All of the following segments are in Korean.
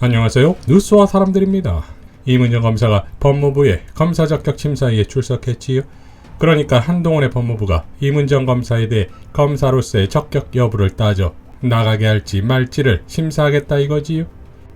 안녕하세요. 뉴스와 사람들입니다. 이문정 검사가 법무부의 검사 적격 심사위에 출석했지요. 그러니까 한동훈의 법무부가 이문정 검사에 대해 검사로서의 적격 여부를 따져 나가게 할지 말지를 심사하겠다 이거지요.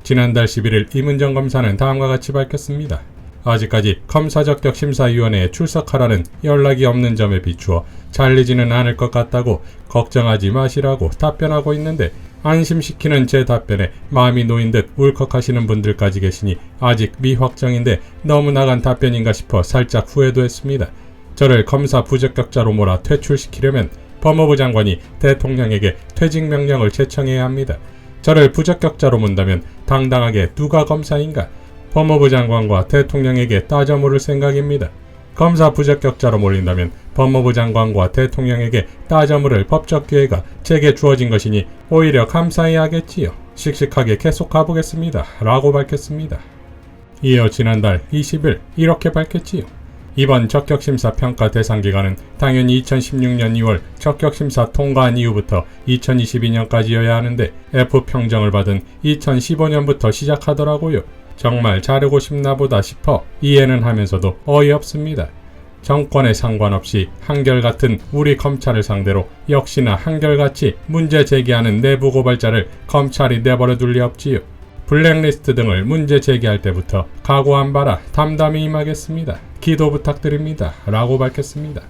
지난달 11일 이문정 검사는 다음과 같이 밝혔습니다. 아직까지 검사 적격 심사위원회에 출석하라는 연락이 없는 점에 비추어 잘리지는 않을 것 같다고 걱정하지 마시라고 답변하고 있는데, 안심시키는 제 답변에 마음이 놓인 듯 울컥하시는 분들까지 계시니 아직 미확정인데 너무 나간 답변인가 싶어 살짝 후회도 했습니다. 저를 검사 부적격자로 몰아 퇴출시키려면 법무부 장관이 대통령에게 퇴직 명령을 제청해야 합니다. 저를 부적격자로 문다면 당당하게 누가 검사인가? 법무부 장관과 대통령에게 따져 물을 생각입니다. 검사 부적격자로 몰린다면 법무부 장관과 대통령에게 따져 물을 법적 기회가 제게 주어진 것이니 오히려 감사해야 하겠지요. 씩씩하게 계속 가보겠습니다. 라고 밝혔습니다. 이어 지난달 20일 이렇게 밝혔지요. 이번 적격심사 평가 대상 기간은 당연히 2016년 2월 적격심사 통과한 이후부터 2022년까지여야 하는데 F평정을 받은 2015년부터 시작하더라고요. 정말 자르고 싶나 보다 싶어 이해는 하면서도 어이없습니다. 정권에 상관없이 한결같은 우리 검찰을 상대로 역시나 한결같이 문제 제기하는 내부 고발자를 검찰이 내버려 둘 리 없지요. 블랙리스트 등을 문제 제기할 때부터 각오한 바라 담담히 임하겠습니다. 기도 부탁드립니다. 라고 밝혔습니다.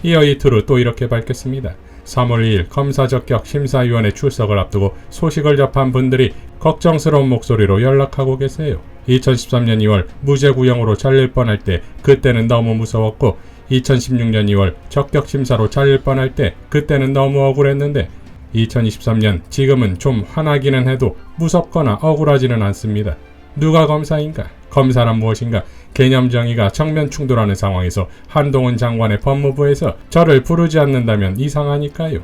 이어 이틀 후 또 이렇게 밝혔습니다. 3월 2일 검사 적격 심사위원회 출석을 앞두고 소식을 접한 분들이 걱정스러운 목소리로 연락하고 계세요. 2013년 2월 무죄구형으로 잘릴 뻔할 때 그때는 너무 무서웠고, 2016년 2월 적격 심사로 잘릴 뻔할 때 그때는 너무 억울했는데, 2023년 지금은 좀 화나기는 해도 무섭거나 억울하지는 않습니다. 누가 검사인가? 검사란 무엇인가? 개념 정의가 정면 충돌하는 상황에서 한동훈 장관의 법무부에서 저를 부르지 않는다면 이상하니까요.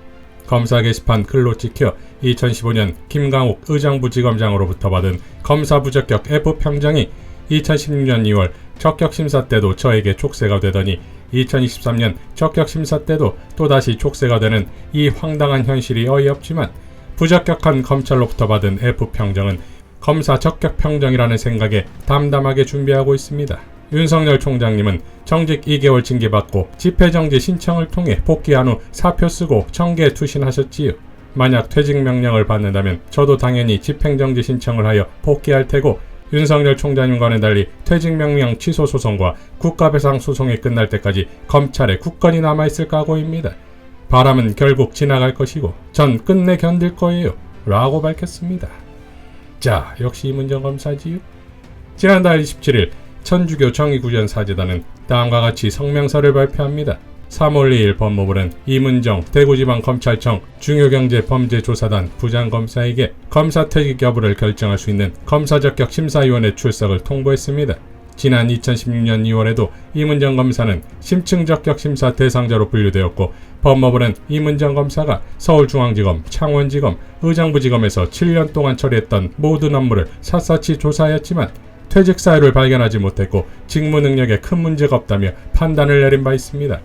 검사 게시판 글로 찍혀 2015년 김강욱 의정부지검장으로부터 받은 검사 부적격 F평정이 2016년 2월 적격심사 때도 저에게 촉새가 되더니 2023년 적격심사 때도 또다시 촉새가 되는 이 황당한 현실이 어이없지만, 부적격한 검찰로부터 받은 F평정은 검사 적격평정이라는 생각에 담담하게 준비하고 있습니다. 윤석열 총장님은 정직 2개월 징계받고 집회정지 신청을 통해 복귀한 후 사표 쓰고 정계에 투신하셨지요. 만약 퇴직명령을 받는다면 저도 당연히 집행정지 신청을 하여 복귀할 테고, 윤석열 총장님과는 달리 퇴직명령 취소 소송과 국가배상 소송이 끝날 때까지 검찰에 굳건히 남아있을 각오입니다. 바람은 결국 지나갈 것이고 전 끝내 견딜 거예요. 라고 밝혔습니다. 자, 역시 이문정 검사지요. 지난달 27일 천주교 정의구현사재단은 다음과 같이 성명서를 발표합니다. 3월 2일 법무부는 이문정 대구지방검찰청 중요경제범죄조사단 부장검사에게 검사퇴직 여부를 결정할 수 있는 검사적격 심사위원회 출석을 통보했습니다. 지난 2016년 2월에도 이문정 검사는 심층 적격 심사 대상자로 분류되었고, 법무부는 이문정 검사가 서울중앙지검, 창원지검, 의정부지검에서 7년 동안 처리했던 모든 업무를 샅샅이 조사하였지만 퇴직 사유를 발견하지 못했고 직무 능력에 큰 문제가 없다며 판단을 내린 바 있습니다.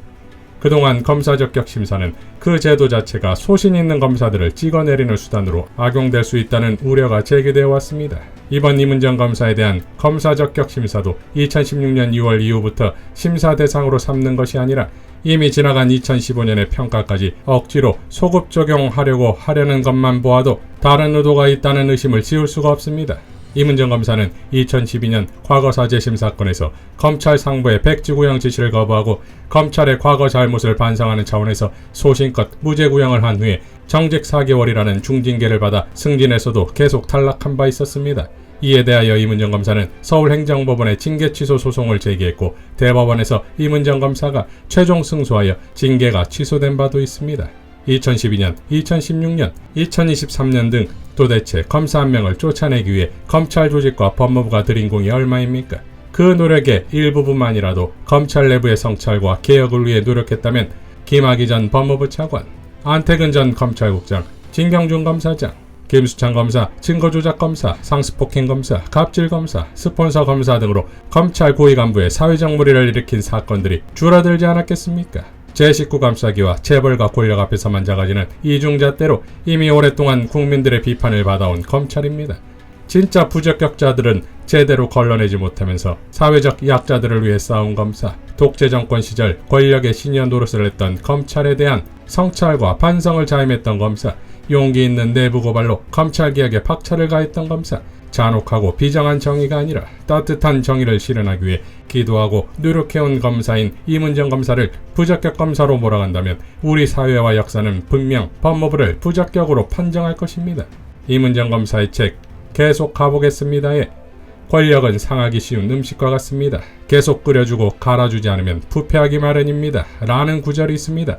그동안 검사 적격 심사는 그 제도 자체가 소신 있는 검사들을 찍어내리는 수단으로 악용될 수 있다는 우려가 제기되어 왔습니다. 이번 이문정 검사에 대한 검사 적격 심사도 2016년 2월 이후부터 심사 대상으로 삼는 것이 아니라 이미 지나간 2015년의 평가까지 억지로 소급 적용하려고 하려는 것만 보아도 다른 의도가 있다는 의심을 지울 수가 없습니다. 이문정 검사는 2012년 과거사 재심 사건에서 검찰 상부의 백지구형 지시를 거부하고 검찰의 과거 잘못을 반성하는 차원에서 소신껏 무죄구형을 한 후에 정직 4개월이라는 중징계를 받아 승진에서도 계속 탈락한 바 있었습니다. 이에 대하여 이문정 검사는 서울행정법원에 징계 취소 소송을 제기했고, 대법원에서 이문정 검사가 최종 승소하여 징계가 취소된 바도 있습니다. 2012년, 2016년, 2023년 등 도대체 검사 한 명을 쫓아내기 위해 검찰 조직과 법무부가 들인 공이 얼마입니까? 그 노력의 일부분만이라도 검찰 내부의 성찰과 개혁을 위해 노력했다면 김학의 전 법무부 차관, 안태근 전 검찰국장, 진경준 검사장, 김수창 검사, 증거조작 검사, 상습폭행 검사, 갑질 검사, 스폰서 검사 등으로 검찰 고위 간부의 사회적 물의를 일으킨 사건들이 줄어들지 않았겠습니까? 제19 감싸기와 재벌과 권력 앞에서만 작아지는 이중잣대로 이미 오랫동안 국민들의 비판을 받아온 검찰입니다. 진짜 부적격자들은 제대로 걸러내지 못하면서 사회적 약자들을 위해 싸운 검사, 독재 정권 시절 권력의 신여 노릇을 했던 검찰에 대한 성찰과 반성을 자임했던 검사, 용기 있는 내부 고발로 검찰 개혁에 박차를 가했던 검사, 잔혹하고 비정한 정의가 아니라 따뜻한 정의를 실현하기 위해 기도하고 노력해온 검사인 이문정 검사를 부적격 검사로 몰아간다면 우리 사회와 역사는 분명 법무부를 부적격으로 판정할 것입니다. 이문정 검사의 책 계속 가보겠습니다에 권력은 상하기 쉬운 음식과 같습니다. 계속 끓여주고 갈아주지 않으면 부패하기 마련입니다. 라는 구절이 있습니다.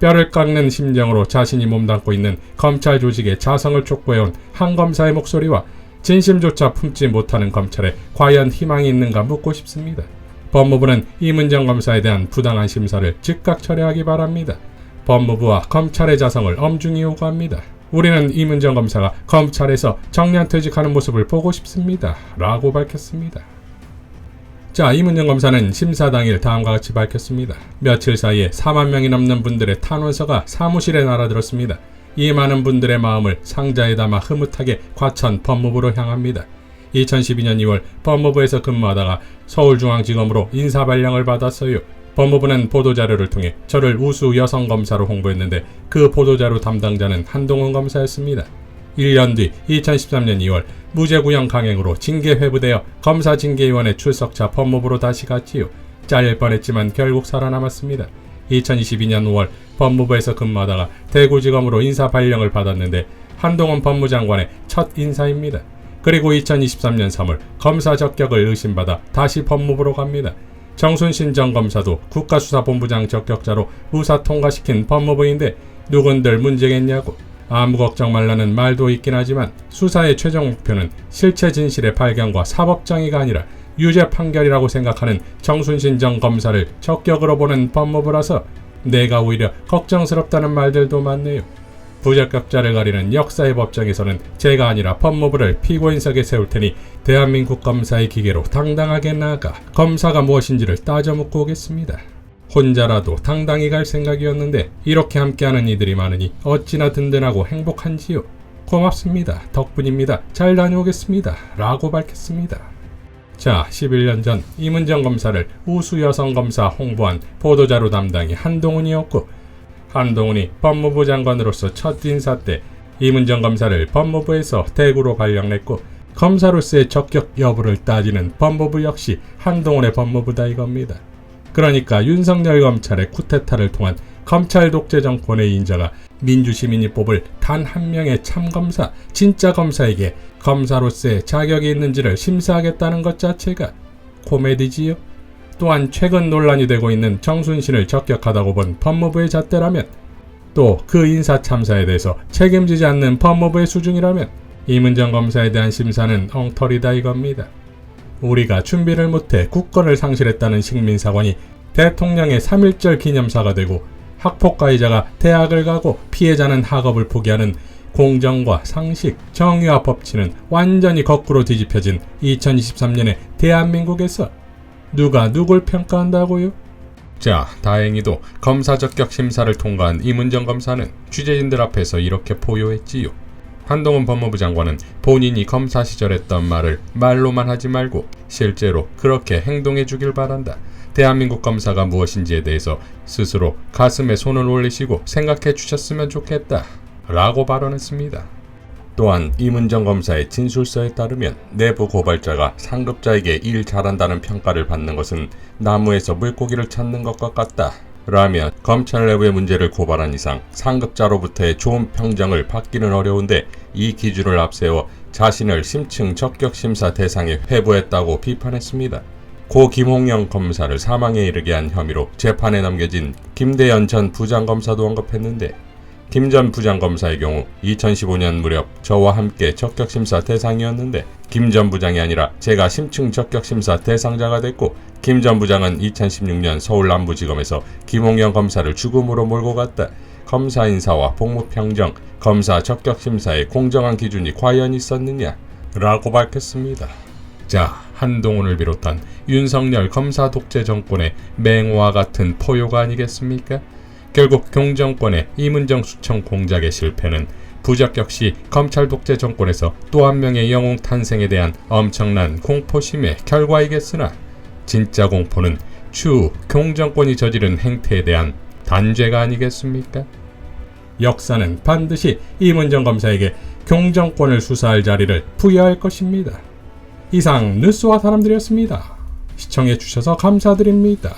뼈를 깎는 심정으로 자신이 몸담고 있는 검찰 조직의 자성을 촉구해온 한 검사의 목소리와 진심조차 품지 못하는 검찰에 과연 희망이 있는가 묻고 싶습니다. 법무부는 이문정 검사에 대한 부당한 심사를 즉각 철회하기 바랍니다. 법무부와 검찰의 자성을 엄중히 요구합니다. 우리는 이문정 검사가 검찰에서 정년퇴직하는 모습을 보고 싶습니다. 라고 밝혔습니다. 자, 이문정 검사는 심사 당일 다음과 같이 밝혔습니다. 며칠 사이에 4만 명이 넘는 분들의 탄원서가 사무실에 날아들었습니다. 이 많은 분들의 마음을 상자에 담아 흐뭇하게 과천 법무부로 향합니다. 2012년 2월 법무부에서 근무하다가 서울중앙지검으로 인사발령을 받았어요. 법무부는 보도자료를 통해 저를 우수 여성검사로 홍보했는데 그 보도자료 담당자는 한동훈 검사였습니다. 1년 뒤 2013년 2월 무죄구형 강행으로 징계 회부되어 검사징계위원회 출석차 법무부로 다시 갔지요. 잘릴 뻔했지만 결국 살아남았습니다. 2022년 5월 법무부에서 근무하다가 대구지검으로 인사발령을 받았는데 한동훈 법무장관의 첫 인사입니다. 그리고 2023년 3월 검사 적격을 의심받아 다시 법무부로 갑니다. 정순신 전 검사도 국가수사본부장 적격자로 우사 통과시킨 법무부인데 누군들 문제겠냐고. 아무 걱정 말라는 말도 있긴 하지만 수사의 최종 목표는 실체 진실의 발견과 사법정의가 아니라 유죄 판결이라고 생각하는 정순신 전 검사를 적격으로 보는 법무부라서 내가 오히려 걱정스럽다는 말들도 많네요. 부적격자를 가리는 역사의 법정에서는 제가 아니라 법무부를 피고인석에 세울 테니 대한민국 검사의 기계로 당당하게 나아가 검사가 무엇인지를 따져 묻고 오겠습니다. 혼자라도 당당히 갈 생각이었는데 이렇게 함께하는 이들이 많으니 어찌나 든든하고 행복한지요. 고맙습니다. 덕분입니다. 잘 다녀오겠습니다. 라고 밝혔습니다. 자, 11년 전 이문정 검사를 우수 여성검사 홍보한 보도자료 담당이 한동훈이었고 한동훈이 법무부 장관으로서 첫 인사 때 이문정 검사를 법무부에서 대구로 발령냈고 검사로서의 적격 여부를 따지는 법무부 역시 한동훈의 법무부다 이겁니다. 그러니까 윤석열 검찰의 쿠데타를 통한 검찰 독재 정권의 인자가 민주시민이 뽑을 단 한 명의 참검사, 진짜 검사에게 검사로서의 자격이 있는지를 심사하겠다는 것 자체가 코미디지요. 또한 최근 논란이 되고 있는 정순신을 적격하다고 본 법무부의 잣대라면 또 그 인사 참사에 대해서 책임지지 않는 법무부의 수중이라면 이문정 검사에 대한 심사는 엉터리다 이겁니다. 우리가 준비를 못해 국권을 상실했다는 식민사관이 대통령의 3.1절 기념사가 되고 학폭가해자가 대학을 가고 피해자는 학업을 포기하는 공정과 상식, 정의와 법치는 완전히 거꾸로 뒤집혀진 2023년의 대한민국에서 누가 누굴 평가한다고요? 자, 다행히도 검사 적격 심사를 통과한 이문정 검사는 취재진들 앞에서 이렇게 포효했지요. 한동훈 법무부 장관은 본인이 검사 시절 했던 말을 말로만 하지 말고 실제로 그렇게 행동해 주길 바란다. 대한민국 검사가 무엇인지에 대해서 스스로 가슴에 손을 올리시고 생각해 주셨으면 좋겠다. 라고 발언했습니다. 또한 이문정 검사의 진술서에 따르면 내부 고발자가 상급자에게 일 잘한다는 평가를 받는 것은 나무에서 물고기를 찾는 것과 같다. 라며 검찰 내부의 문제를 고발한 이상 상급자로부터의 좋은 평정을 받기는 어려운데 이 기준을 앞세워 자신을 심층 적격심사 대상에 회부했다고 비판했습니다. 고 김홍영 검사를 사망에 이르게 한 혐의로 재판에 넘겨진 김대연 전 부장검사도 언급했는데 김 전 부장검사의 경우 2015년 무렵 저와 함께 적격심사 대상이었는데 김 전 부장이 아니라 제가 심층 적격심사 대상자가 됐고 김 전 부장은 2016년 서울남부지검에서 김홍영 검사를 죽음으로 몰고 갔다. 검사 인사와 복무평정, 검사 적격심사의 공정한 기준이 과연 있었느냐? 라고 밝혔습니다. 자, 한동훈을 비롯한 윤석열 검사 독재 정권의 맹호와 같은 포효가 아니겠습니까? 결국 경정권의 이문정 수청 공작의 실패는 부적 역시 검찰 독재 정권에서 또 한 명의 영웅 탄생에 대한 엄청난 공포심의 결과이겠으나 진짜 공포는 추후 공정권이 저지른 행태에 대한 단죄가 아니겠습니까? 역사는 반드시 이문정 검사에게 공정권을 수사할 자리를 부여할 것입니다. 이상 뉴스와 사람들이었습니다. 시청해주셔서 감사드립니다.